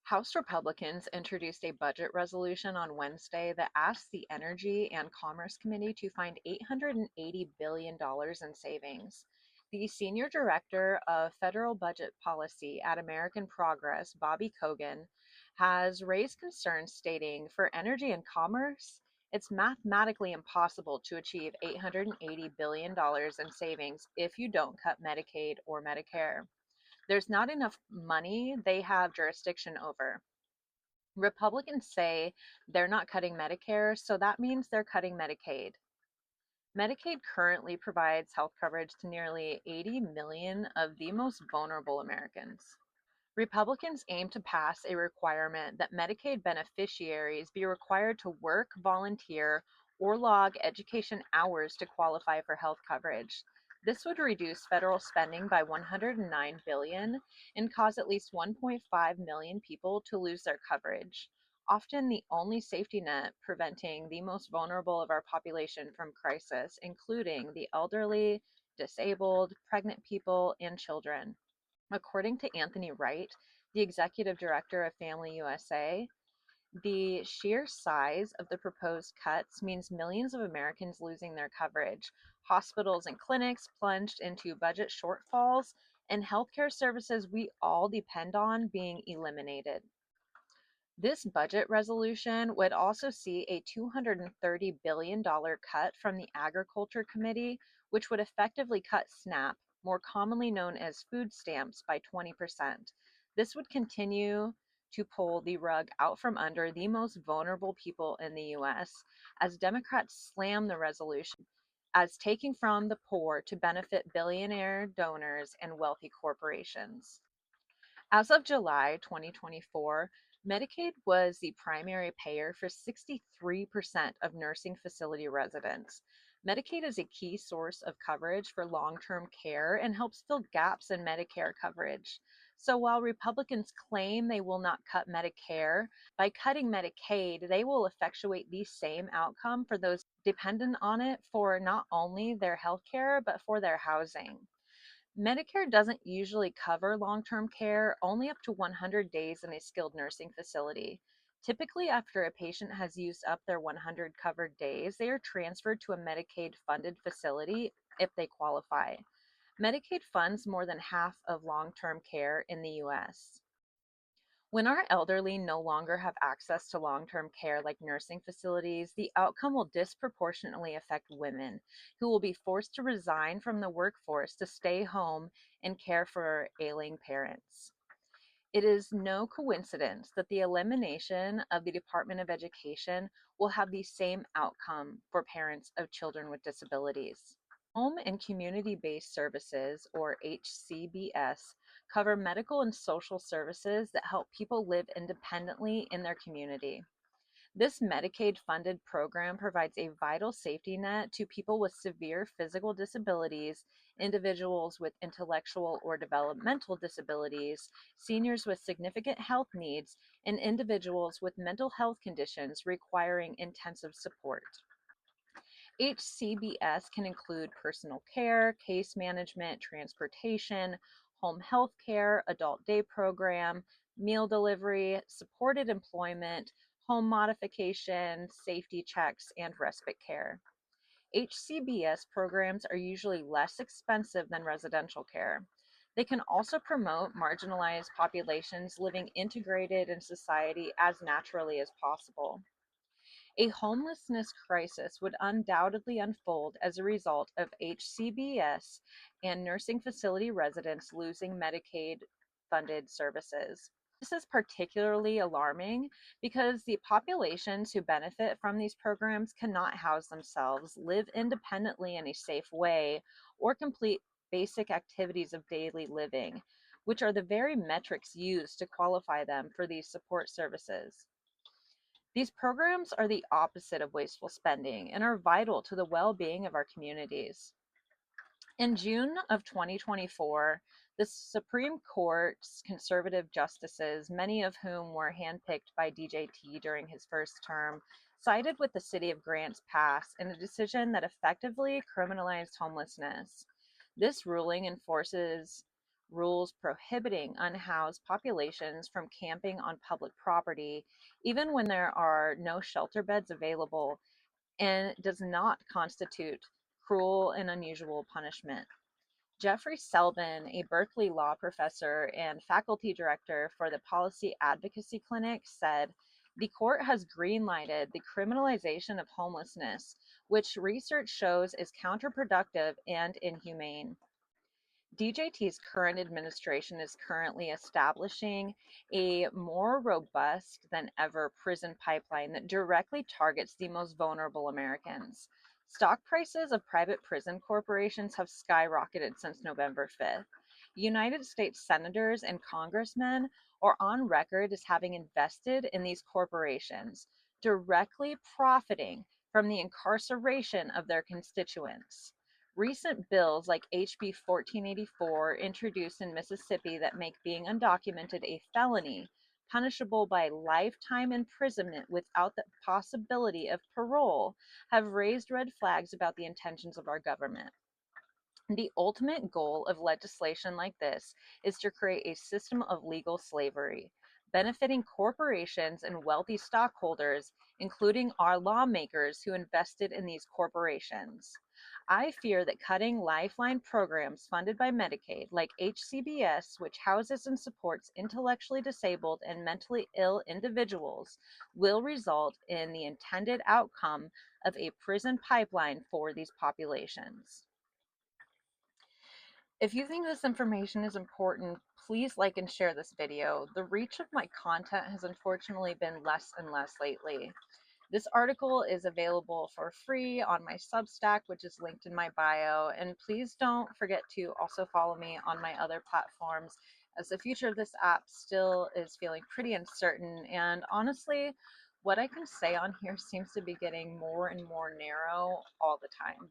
House Republicans introduced a budget resolution on Wednesday that asked the Energy and Commerce Committee to find $880 billion in savings. The senior director of federal budget policy at American Progress, Bobby Kogan, has raised concerns stating for energy and commerce, it's mathematically impossible to achieve $880 billion in savings if you don't cut Medicaid or Medicare. There's not enough money they have jurisdiction over. Republicans say they're not cutting Medicare, so that means they're cutting Medicaid. Medicaid currently provides health coverage to nearly 80 million of the most vulnerable Americans. Republicans aim to pass a requirement that Medicaid beneficiaries be required to work, volunteer, or log education hours to qualify for health coverage. This would reduce federal spending by $109 billion and cause at least 1.5 million people to lose their coverage, often the only safety net preventing the most vulnerable of our population from crisis, including the elderly, disabled, pregnant people, and children. According to Anthony Wright, the executive director of Family USA, the sheer size of the proposed cuts means millions of Americans losing their coverage, hospitals and clinics plunged into budget shortfalls, and healthcare services we all depend on being eliminated. This budget resolution would also see a $230 billion cut from the Agriculture Committee, which would effectively cut SNAP, more commonly known as food stamps, by 20%. This would continue to pull the rug out from under the most vulnerable people in the US, as Democrats slam the resolution as taking from the poor to benefit billionaire donors and wealthy corporations. As of July 2024, Medicaid was the primary payer for 63% of nursing facility residents. Medicaid is a key source of coverage for long term care and helps fill gaps in Medicare coverage. So while Republicans claim they will not cut Medicare, by cutting Medicaid, they will effectuate the same outcome for those dependent on it for not only their health care, but for their housing. Medicare doesn't usually cover long term care, only up to 100 days in a skilled nursing facility. Typically, after a patient has used up their 100 covered days, they are transferred to a Medicaid funded facility if they qualify. Medicaid funds more than half of long term care in the US. When our elderly no longer have access to long term care like nursing facilities, the outcome will disproportionately affect women who will be forced to resign from the workforce to stay home and care for ailing parents. It is no coincidence that the elimination of the Department of Education will have the same outcome for parents of children with disabilities. Home and Community Based Services, or HCBS, cover medical and social services that help people live independently in their community. This Medicaid funded program provides a vital safety net to people with severe physical disabilities, individuals with intellectual or developmental disabilities, seniors with significant health needs, and individuals with mental health conditions requiring intensive support. HCBS can include personal care, case management, transportation, home health care, adult day program, meal delivery, supported employment, home modification, safety checks, and respite care. HCBS programs are usually less expensive than residential care. They can also promote marginalized populations living integrated in society as naturally as possible. A homelessness crisis would undoubtedly unfold as a result of HCBS and nursing facility residents losing Medicaid funded services. This is particularly alarming because the populations who benefit from these programs cannot house themselves, live independently in a safe way, or complete basic activities of daily living, which are the very metrics used to qualify them for these support services. These programs are the opposite of wasteful spending and are vital to the well being of our communities. In June of 2024, the Supreme Court's conservative justices, many of whom were handpicked by DJT during his first term, sided with the city of Grants Pass in a decision that effectively criminalized homelessness. This ruling enforces rules prohibiting unhoused populations from camping on public property, even when there are no shelter beds available, and does not constitute cruel and unusual punishment. Jeffrey Selbin, a Berkeley law professor and faculty director for the Policy Advocacy Clinic, said the court has greenlighted the criminalization of homelessness, which research shows is counterproductive and inhumane. DJT's current administration is currently establishing a more robust than ever prison pipeline that directly targets the most vulnerable Americans. Stock prices of private prison corporations have skyrocketed since November 5th. United States senators and congressmen are on record as having invested in these corporations, directly profiting from the incarceration of their constituents. Recent bills like HB 1484, introduced in Mississippi, that make being undocumented a felony, punishable by lifetime imprisonment without the possibility of parole, have raised red flags about the intentions of our government. The ultimate goal of legislation like this is to create a system of legal slavery, benefiting corporations and wealthy stockholders, including our lawmakers who invested in these corporations. I fear that cutting lifeline programs funded by Medicaid, like HCBS, which houses and supports intellectually disabled and mentally ill individuals, will result in the intended outcome of a prison pipeline for these populations. If you think this information is important, please like and share this video. The reach of my content has unfortunately been less and less lately. This article is available for free on my Substack, which is linked in my bio. And please don't forget to also follow me on my other platforms, as the future of this app still is feeling pretty uncertain. And honestly, what I can say on here seems to be getting more and more narrow all the time.